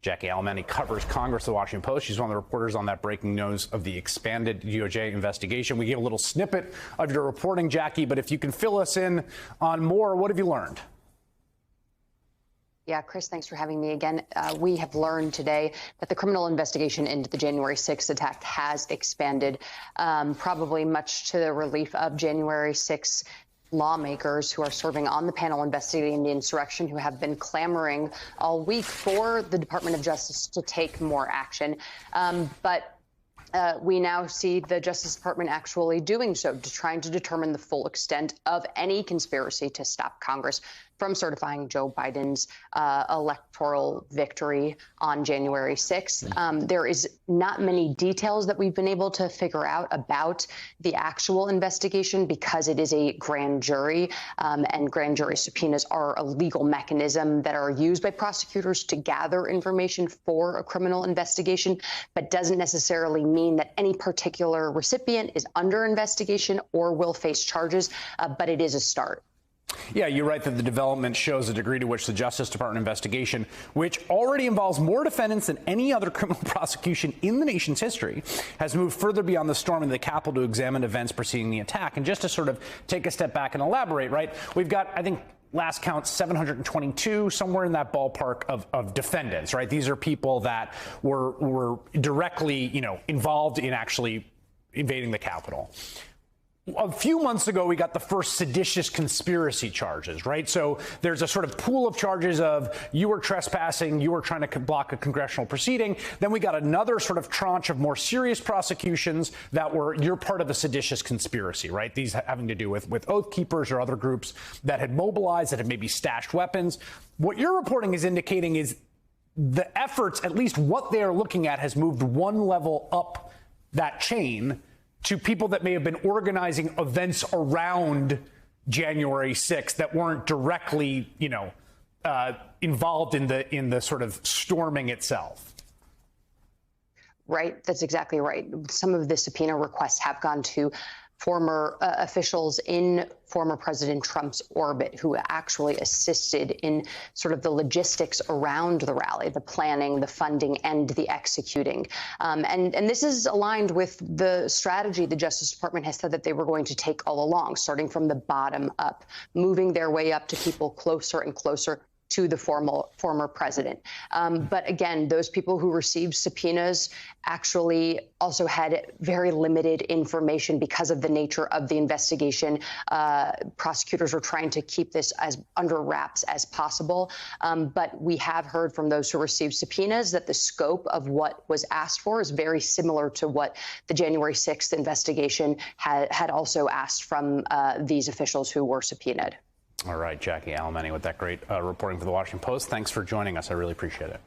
Jackie Alemany covers Congress, The Washington Post. She's one of the reporters on that breaking news of the expanded DOJ investigation. We gave a little snippet of your reporting, Jackie, but if you can fill us in on more, what have you learned? Yeah, Chris, thanks for having me again. We have learned today that the criminal investigation into the January 6th attack has expanded, probably much to the relief of January 6th lawmakers who are serving on the panel investigating the insurrection, who have been clamoring all week for the Department of Justice to take more action. But we now see the Justice Department actually doing so, trying to determine the full extent of any conspiracy to stop Congress from certifying Joe Biden's electoral victory on January 6th. There is not many details that we've been able to figure out about the actual investigation because it is a grand jury, and grand jury subpoenas are a legal mechanism that are used by prosecutors to gather information for a criminal investigation, but doesn't necessarily mean that any particular recipient is under investigation or will face charges, but it is a start. Yeah, you're right that the development shows the degree to which the Justice Department investigation, which already involves more defendants than any other criminal prosecution in the nation's history, has moved further beyond the storming of the Capitol to examine events preceding the attack. And just to sort of take a step back and elaborate, right, we've got, I think, last count 722, somewhere in that ballpark of defendants, right? These are people that were directly, involved in actually invading the Capitol. A few months ago, we got the first seditious conspiracy charges, right? So there's a sort of pool of charges of you were trespassing, you were trying to block a congressional proceeding. Then we got another sort of tranche of more serious prosecutions that were you're part of a seditious conspiracy, right? These having to do with Oath Keepers or other groups that had mobilized, that had maybe stashed weapons. What your reporting is indicating is the efforts, at least what they're looking at, has moved one level up that chain to people that may have been organizing events around January 6th that weren't directly, involved in the sort of storming itself. Right. That's exactly right. Some of the subpoena requests have gone to former officials in former President Trump's orbit who actually assisted in sort of the logistics around the rally, the planning, the funding, and the executing. And this is aligned with the strategy the Justice Department has said that they were going to take all along, starting from the bottom up, moving their way up to people closer and closer to the former president. But again, those people who received subpoenas actually also had very limited information because of the nature of the investigation. Prosecutors are trying to keep this as under wraps as possible. But we have heard from those who received subpoenas that the scope of what was asked for is very similar to what the January 6th investigation had also asked from these officials who were subpoenaed. All right, Jackie Alemany with that great reporting for The Washington Post. Thanks for joining us. I really appreciate it.